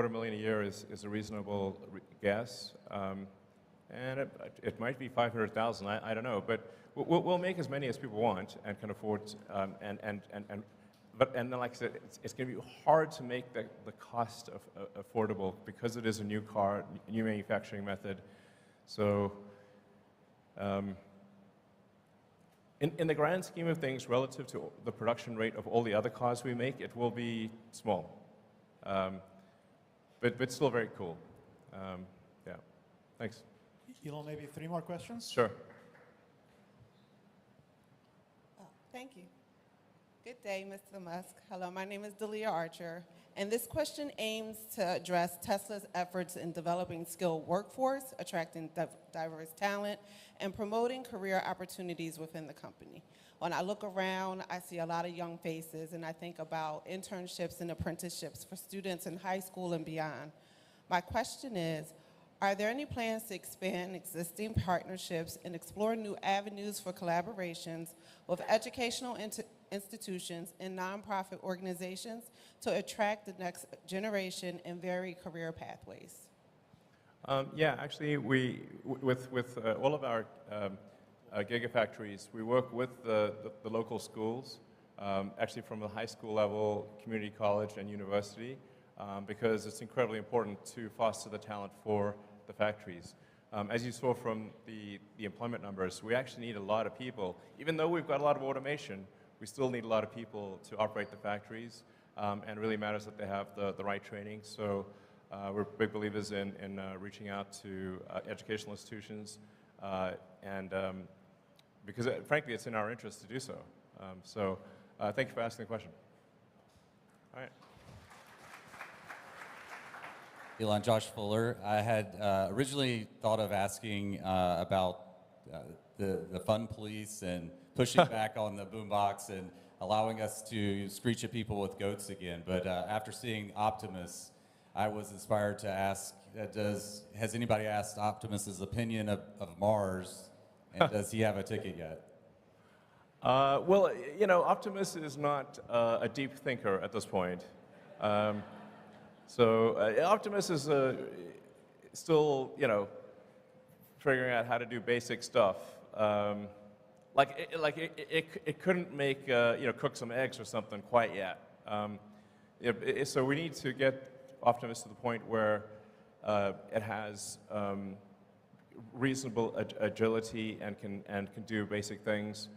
$250,000 a year is a reasonable guess. And it might be 500,000, I don't know. But we'll make as many as people want and can afford, and then, like I said, it's going to be hard to make the cost affordable because it is a new car, new manufacturing method. So in the grand scheme of things, relative to the production rate of all the other cars we make, it will be small. But still very cool. Yeah, thanks. Elon, maybe 3 more questions? Sure. Thank you. Good day, Mr. Musk. Hello, my name is Delia Archer, and this question aims to address Tesla's efforts in developing skilled workforce, attracting diverse talent, and promoting career opportunities within the company. When I look around, I see a lot of young faces, and I think about internships and apprenticeships for students in high school and beyond. My question is, are there any plans to expand existing partnerships and explore new avenues for collaborations with educational institutions and nonprofit organizations to attract the next generation and vary career pathways? Yeah, actually, with all of our gigafactories, we work with the local schools, actually from the high school level, community college, and university, because it's incredibly important to foster the talent for the factories. As you saw from the employment numbers, we actually need a lot of people. Even though we've got a lot of automation, we still need a lot of people to operate the factories, and it really matters that they have the right training. So we're big believers in reaching out to educational institutions, and because frankly, it's in our interest to do so. Thank you for asking the question. All right. Elon, Josh Fuller. I had originally thought of asking about the fun police and pushing back on the boombox and allowing us to screech at people with goats again. But after seeing Optimus, I was inspired to ask, has anybody asked Optimus's opinion of Mars, and does he have a ticket yet? Well, you know, Optimus is not a deep thinker at this point. Optimus is still, you know, figuring out how to do basic stuff. It couldn't make, you know, cook some eggs or something quite yet. So we need to get Optimus to the point where it has reasonable agility and can do basic things.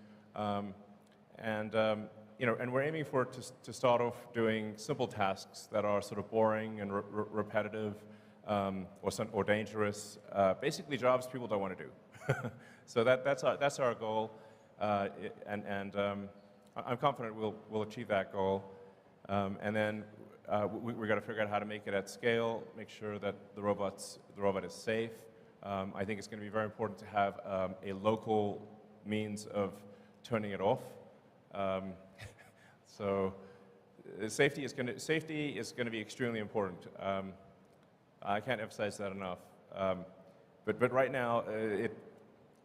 You know, and we're aiming for it to start off doing simple tasks that are sort of boring and repetitive or dangerous, basically jobs people don't want to do. So that's our goal, and I'm confident we'll achieve that goal. And then we've got to figure out how to make it at scale, make sure that the robot is safe. I think it's going to be very important to have a local means of turning it off. So safety is going to be extremely important. I can't emphasize that enough. But right now, it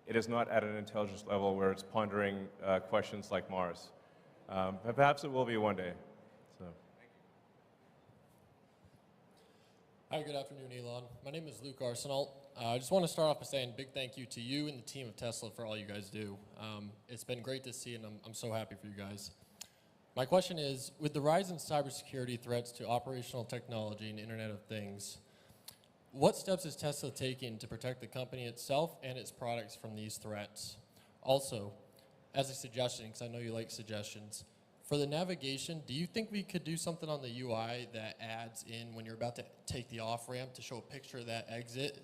is not at an intelligence level where it's pondering questions like Mars. But perhaps it will be one day. So. Hi, good afternoon, Elon. My name is Luke Arsenault. I just want to start off by saying a big thank you to you and the team of Tesla for all you guys do. It's been great to see, and I'm so happy for you guys. My question is, with the rise in cybersecurity threats to operational technology and Internet of Things, what steps is Tesla taking to protect the company itself and its products from these threats? Also, as a suggestion, because I know you like suggestions, for the navigation, do you think we could do something on the UI that adds in when you're about to take the off-ramp to show a picture of that exit,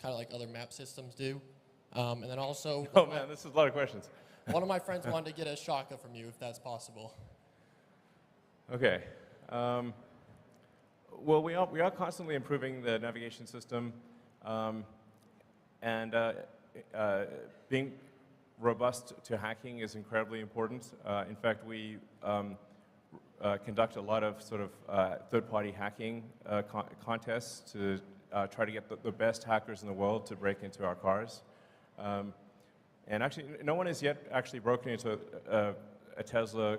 kind of like other map systems do? And then also... Oh man, this is a lot of questions. One of my friends wanted to get a shaka from you, if that's possible. Okay. Well, we are constantly improving the navigation system, and being robust to hacking is incredibly important. In fact, we conduct a lot of sort of third-party hacking contests to try to get the best hackers in the world to break into our cars. And actually, no one has yet actually broken into a Tesla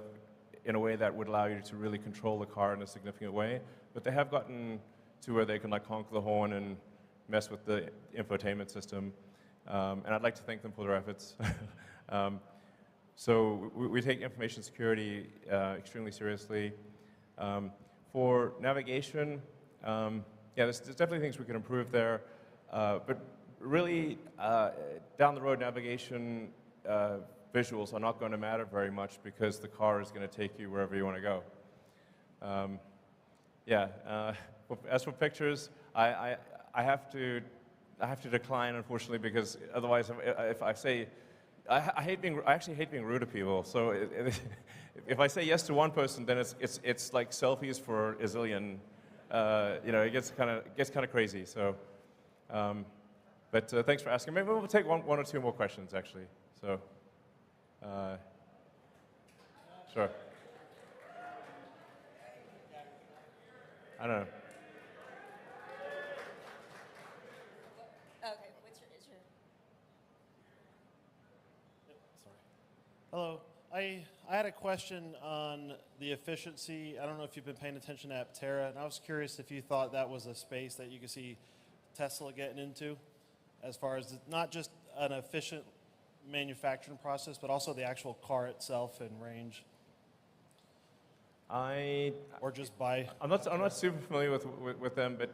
in a way that would allow you to really control the car in a significant way. But they have gotten to where they can like honk the horn and mess with the infotainment system. And I'd like to thank them for their efforts. So we take information security extremely seriously. For navigation, yeah, there's definitely things we can improve there. But really, down the road, navigation visuals are not going to matter very much because the car is going to take you wherever you want to go. Yeah. As for pictures, I have to decline, unfortunately, because otherwise, if I say, I actually hate being rude to people. So if I say yes to one person, then it's like selfies for a zillion. You know, it gets kind of crazy. So, but thanks for asking. Maybe we'll take one or two more questions, actually. So, sure. I don't know. Okay, what's your issue? Sorry. Hello. I had a question on the efficiency. I don't know if you've been paying attention to Aptera, and I was curious if you thought that was a space that you could see Tesla getting into, as far as not just an efficient manufacturing process, but also the actual car itself and range. Or just buy. I'm not super familiar with them, but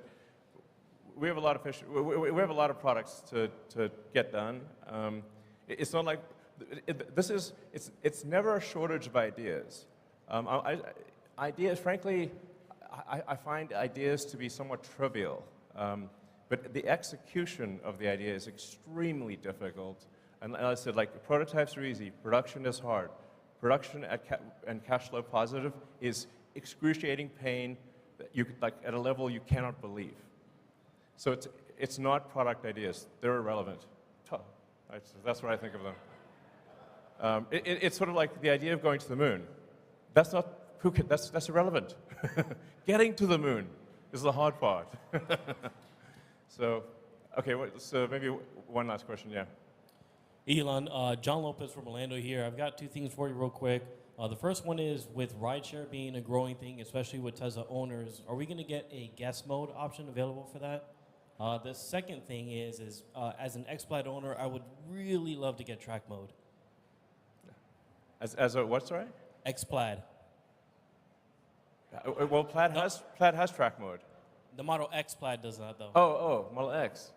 we have a lot of we have a lot of products to get done. It's not like it's never a shortage of ideas. Ideas, frankly, I find ideas to be somewhat trivial, but the execution of the idea is extremely difficult. And as I said, like prototypes are easy, production is hard. Production and cash flow positive is excruciating pain that you like at a level you cannot believe. So it's not product ideas; they're irrelevant. That's what I think of them. It's sort of like the idea of going to the moon. That's not that's irrelevant. Getting to the moon is the hard part. So, okay. So maybe one last question. Yeah. Elon, John Lopez from Orlando here. I've got two things for you real quick. The first one is with rideshare being a growing thing, especially with Tesla owners, are we going to get a guest mode option available for that? The second thing is as an X-Plaid owner, I would really love to get track mode. As a what, sorry? X-Plaid. Well, Plaid has track mode. The Model X Plaid does not, though. Oh, Model X.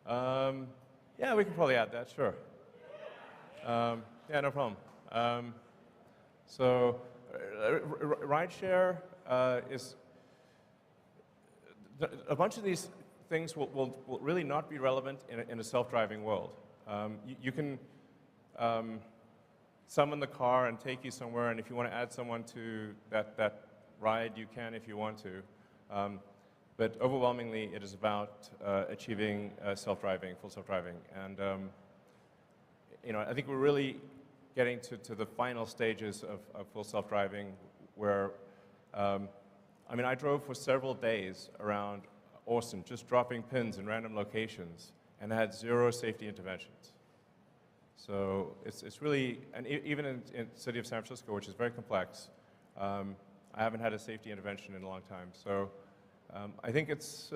Yeah, we can probably add that, sure. Yeah, no problem. So, rideshare is a bunch of these things will really not be relevant in a self-driving world. You can summon the car and take you somewhere, and if you want to add someone to that ride, you can if you want to. But overwhelmingly, it is about achieving self-driving, full self-driving. And you know, I think we're really getting to the final stages of full self-driving where, I mean, I drove for several days around Austin, just dropping pins in random locations, and had 0 safety interventions. So it's really, and even in the city of San Francisco, which is very complex, I haven't had a safety intervention in a long time. So I think it's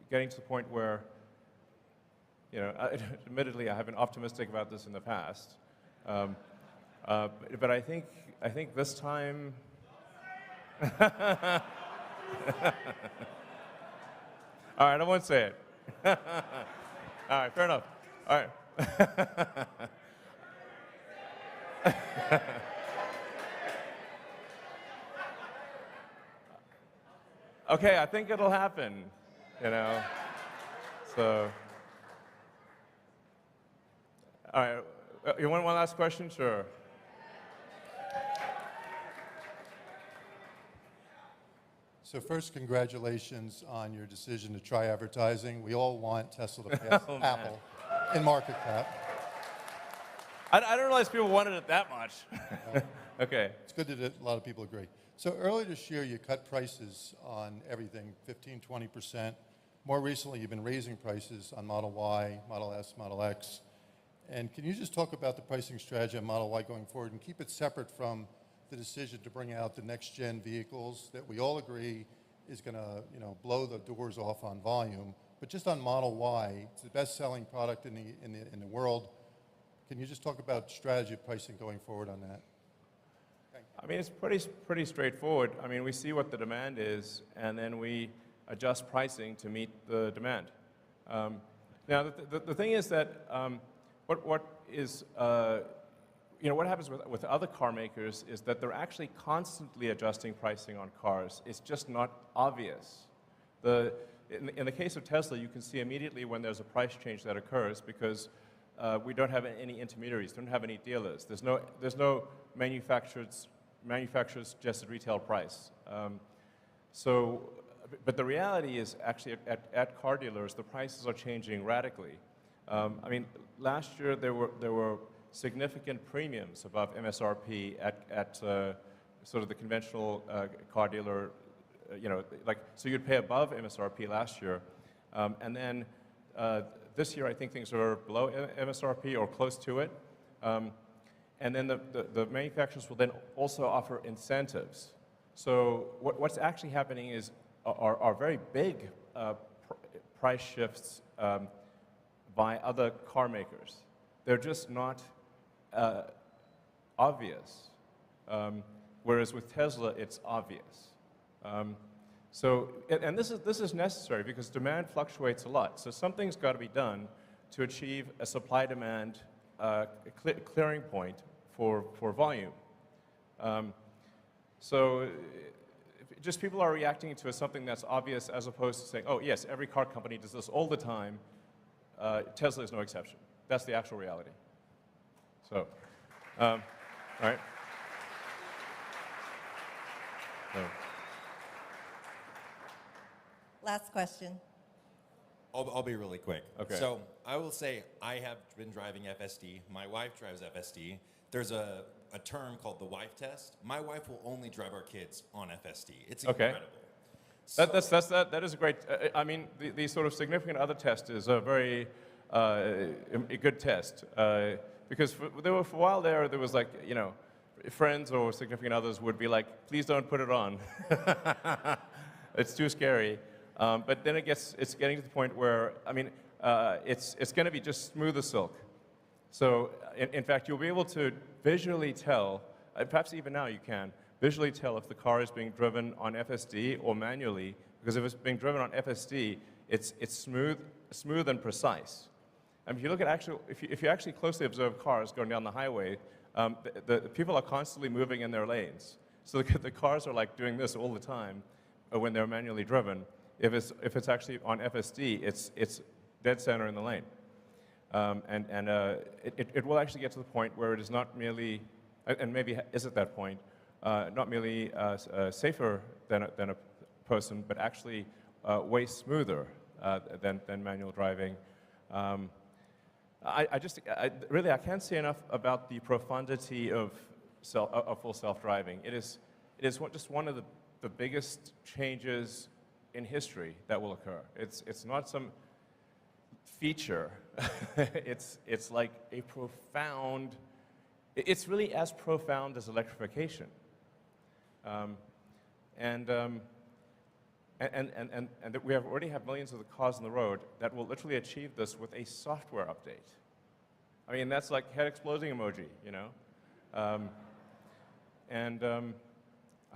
getting to the point where, you know, admittedly, I have been optimistic about this in the past, but I think this time. All right, I won't say it. All right, fair enough. All right. Okay, I think it'll happen, you know. So, all right. You want one last question? Sure. So first, congratulations on your decision to try advertising. We all want Tesla to pass Apple in market cap. I didn't realize people wanted it that much. Okay. It's good that a lot of people agree. So earlier this year, you cut prices on everything, 15, 20%. More recently, you've been raising prices on Model Y, Model S, Model X. And can you just talk about the pricing strategy on Model Y going forward and keep it separate from the decision to bring out the next-gen vehicles that we all agree is going to, blow the doors off on volume. But just on Model Y, it's the best-selling product in the world. Can you just talk about strategy of pricing going forward on that? I mean, it's pretty straightforward. I mean, we see what the demand is, and then we adjust pricing to meet the demand. Now, the thing is that what happens with other car makers is that they're actually constantly adjusting pricing on cars. It's just not obvious. In the case of Tesla, you can see immediately when there's a price change that occurs because we don't have any intermediaries, don't have any dealers. There's no manufacturer's suggested retail price. But the reality is actually at car dealers, the prices are changing radically. I mean, last year there were significant premiums above MSRP at sort of the conventional car dealer. So you'd pay above MSRP last year, and then this year I think things are below MSRP or close to it. And then the manufacturers will then also offer incentives. So what's actually happening is are very big price shifts by other car makers. They're just not obvious. Whereas with Tesla, it's obvious. And this is necessary because demand fluctuates a lot. So something's got to be done to achieve a supply-demand clearing point for volume. So just people are reacting to something that's obvious as opposed to saying, oh, yes, every car company does this all the time. Tesla is no exception. That's the actual reality. So, all right. So. Last question. I'll be really quick. Okay. So I will say I have been driving FSD. My wife drives FSD. There's a term called the wife test. My wife will only drive our kids on FSD. It's incredible. Okay. That is a great. I mean, the sort of significant other test is a very a good test because for a while there was like friends or significant others would be like, please don't put it on. It's too scary. But then it's getting to the point where, I mean, it's going to be just smooth as silk. So, in fact, you'll be able to visually tell, perhaps even now you can, visually tell if the car is being driven on FSD or manually, because if it's being driven on FSD, it's smooth and precise. And if you look at if you actually closely observe cars going down the highway, the people are constantly moving in their lanes. So the cars are like doing this all the time when they're manually driven. If it's actually on FSD, it's dead center in the lane. It will actually get to the point where it is not merely, and maybe is at that point, not merely safer than a person, but actually way smoother than manual driving. I can't say enough about the profundity of full self-driving. It is just one of the biggest changes in history that will occur. It's not some feature. it's like a profound. It's really as profound as electrification. And that we already have millions of the cars on the road that will literally achieve this with a software update. I mean, that's like head exploding emoji, I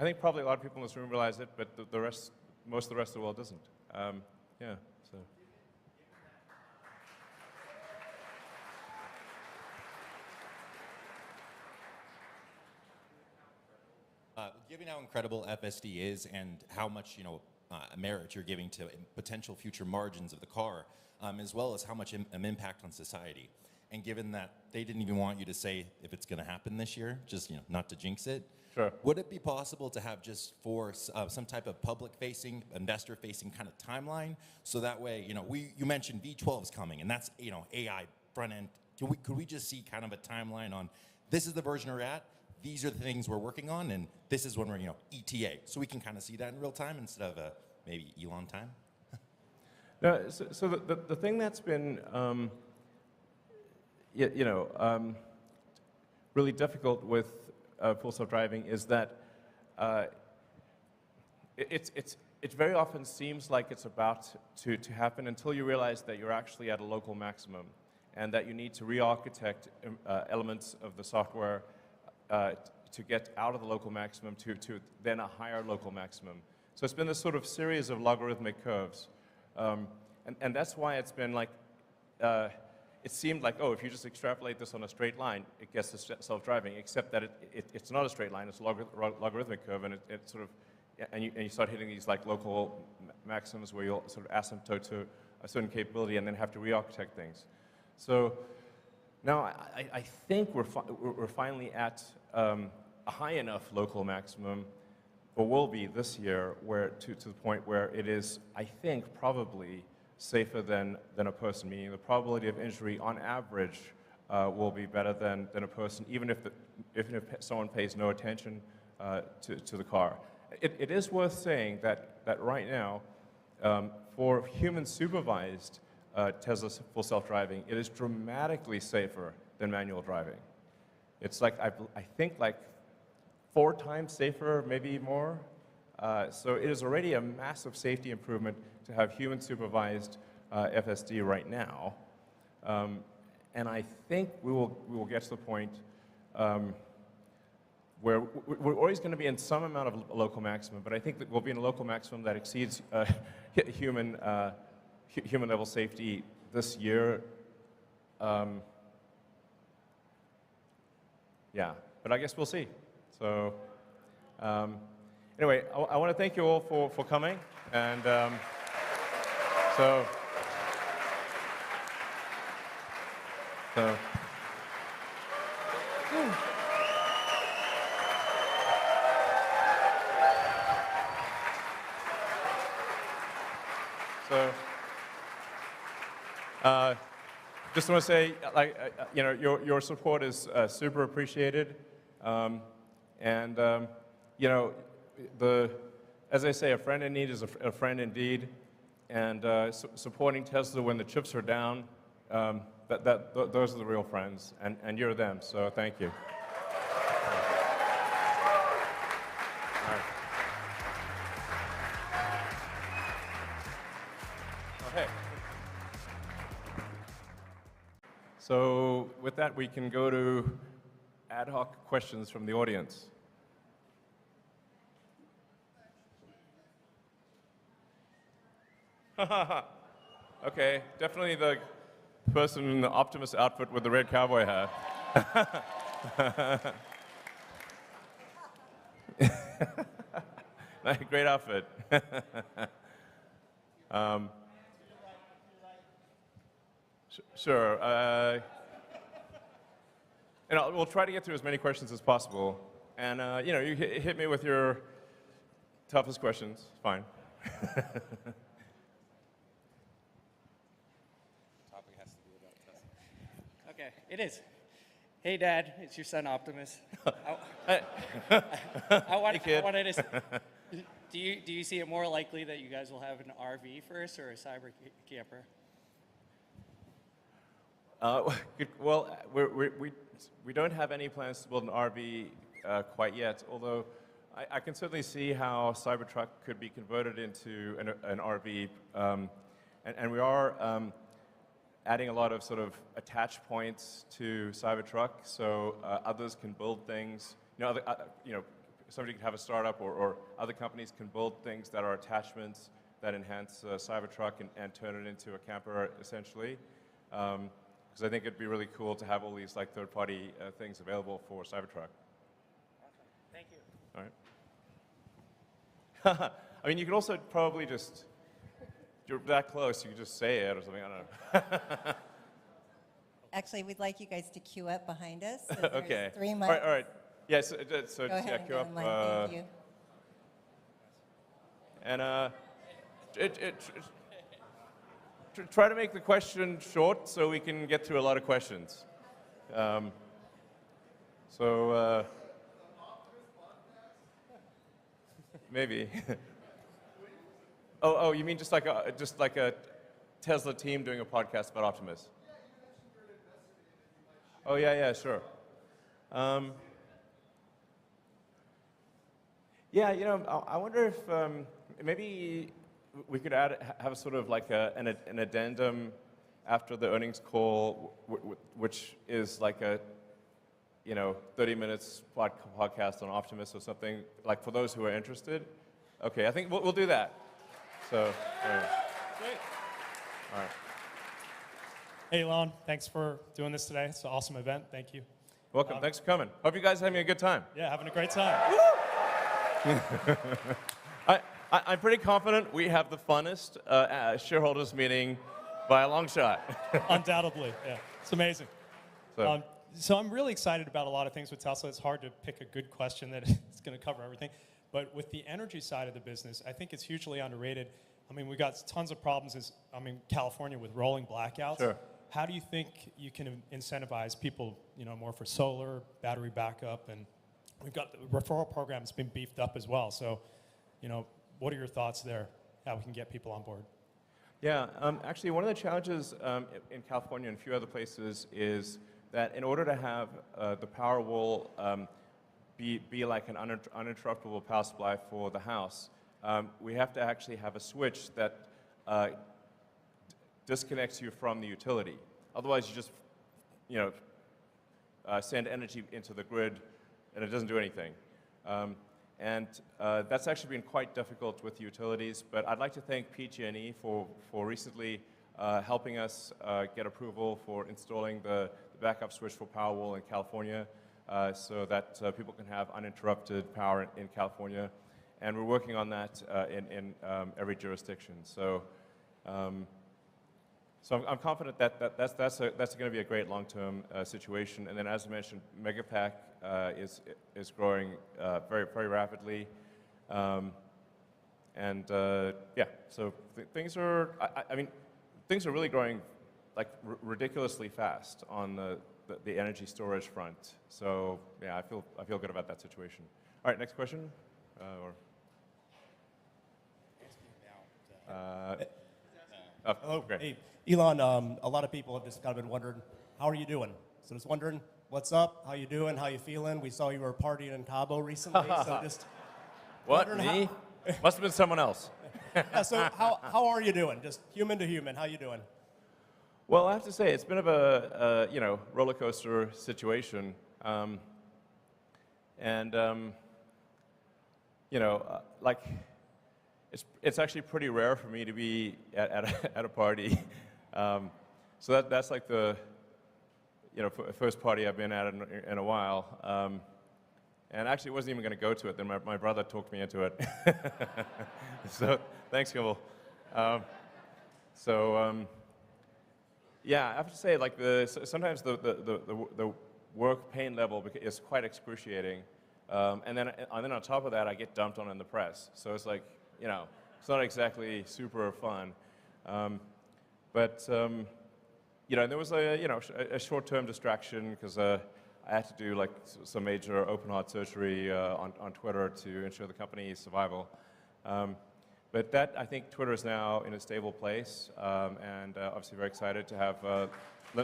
think probably a lot of people in this room realize it, but most of the rest of the world doesn't. Yeah, so. Given how incredible FSD is and how much merit you're giving to potential future margins of the car, as well as how much impact on society, and given that they didn't even want you to say if it's going to happen this year, just not to jinx it. Sure. Would it be possible to have just for some type of public-facing, investor-facing kind of timeline, so that way you mentioned V12 is coming, and that's AI front end. Could we just see kind of a timeline on this is the version we're at? These are the things we're working on, and this is when we're, ETA. So we can kind of see that in real time instead of maybe Elon time. No, so the thing that's been, really difficult with full self-driving is that it very often seems like it's about to happen until you realize that you're actually at a local maximum and that you need to re-architect elements of the software to get out of the local maximum to then a higher local maximum. So it's been this sort of series of logarithmic curves. And that's why it's been like, it seemed like, oh, if you just extrapolate this on a straight line, it gets to self-driving, except that it's not a straight line, it's a logarithmic curve, and it sort of, and you start hitting these like local maximums where you'll sort of asymptote to a certain capability and then have to re-architect things. So now I think we're finally at a high enough local maximum, or will be this year, where to the point where it is, I think, probably safer than a person, meaning the probability of injury on average will be better than a person, even if someone pays no attention to the car. It is worth saying that right now, for human supervised Tesla full self-driving, it is dramatically safer than manual driving. It's like, I think like 4 times safer, maybe more. So it is already a massive safety improvement to have human supervised FSD right now. And I think we will get to the point where we're always going to be in some amount of local maximum, but I think that we'll be in a local maximum that exceeds human level safety this year. Yeah, but I guess we'll see. So anyway, I want to thank you all for coming, and so. Just want to say, like, you know, your support is super appreciated, and you know, as I say, a friend in need is a friend indeed, and supporting Tesla when the chips are down, those are the real friends, and you're them. So thank you. All right. Okay. So with that, we can go to ad hoc questions from the audience. Okay, definitely the person in the Optimus outfit with the red cowboy hat. Great outfit. Sure. You know, we'll try to get through as many questions as possible. And, you know, you hit me with your toughest questions. Fine. Okay, it is. Hey, Dad, it's your son Optimus. Hey, kid. I wanted to. Do you see it more likely that you guys will have an RV first or a cyber camper? Well, we don't have any plans to build an RV quite yet, although I can certainly see how Cybertruck could be converted into an RV, and we are adding a lot of sort of attach points to Cybertruck, so others can build things. You know, somebody could have a startup, or other companies can build things that are attachments that enhance Cybertruck and turn it into a camper, essentially. Because I think it'd be really cool to have all these like third-party things available for Cybertruck. Awesome. Thank you. All right. I mean, you could also probably just, you're that close, you could just say it or something, I don't know. Actually, we'd like you guys to queue up behind us. So Okay. 3 mics. All right. Yeah, so Go just ahead yeah, and queue go up. in line. Thank you. And try to make the question short so we can get through a lot of questions. Maybe. Oh, you mean just like a Tesla team doing a podcast about Optimus? Oh yeah, sure. Yeah, you know, I wonder if maybe we could have sort of like an addendum after the earnings call, which is like a 30 minutes podcast on Optimus or something, like for those who are interested. Okay, I think we'll do that. So, Great. all right. Hey, Elon, thanks for doing this today. It's an awesome event. Thank you. Welcome. Thanks for coming. Hope you guys are having a good time. Yeah, having a great time. I'm pretty confident we have the funnest shareholders meeting by a long shot. Undoubtedly, yeah. It's amazing. So, So I'm really excited about a lot of things with Tesla. It's hard to pick a good question that is going to cover everything. But with the energy side of the business, I think it's hugely underrated. I mean, we've got tons of problems California with rolling blackouts. Sure. How do you think you can incentivize people, more for solar, battery backup, and we've got the referral program's been beefed up as well. So, what are your thoughts there? How we can get people on board? yeah, actually, one of the challenges in California and a few other places is that in order to have the Powerwall be like an uninterruptible power supply for the house, we have to actually have a switch that disconnects you from the utility. Otherwise, you just, send energy into the grid, and it doesn't do anything. That's actually been quite difficult with utilities, but I'd like to thank PG&E for recently helping us get approval for installing the backup switch for Powerwall in California so that people can have uninterrupted power in California. And we're working on that in every jurisdiction. So I'm confident that that's going to be a great long-term situation. And then, as I mentioned, Megapack is growing very, very rapidly. Yeah, so things are, things are really growing like ridiculously fast on the energy storage front. So yeah, I feel good about that situation. All right, next question. Hello. Great. Hey, Elon, a lot of people have just kind of been wondering, how are you doing? So just wondering, what's up? How you doing? How you feeling? We saw you were partying in Cabo recently, so just What, wondering me? Must have been someone else. yeah, so how are you doing? Just human to human, how you doing? Well, I have to say, it's been a bit of a roller coaster situation. Like, it's actually pretty rare for me to be at a party. So that's like the first party I've been at in a while. And actually wasn't even going to go to it. Then my brother talked me into it. So thanks, Kimball. Yeah, I have to say, like sometimes the work pain level is quite excruciating. And then on top of that, I get dumped on in the press. So it's like, it's not exactly super fun. There was a short-term distraction because I had to do like some major open heart surgery on Twitter to ensure the company's survival. But that, I think Twitter is now in a stable place, and obviously very excited to have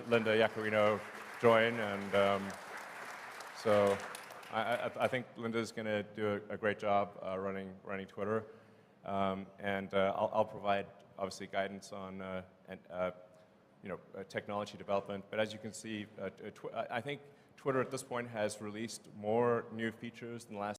Linda Yaccarino join. And so I think Linda's going to do a great job running Twitter. I'll provide, obviously, guidance on technology development. But as you can see, I think Twitter at this point has released more new features than the last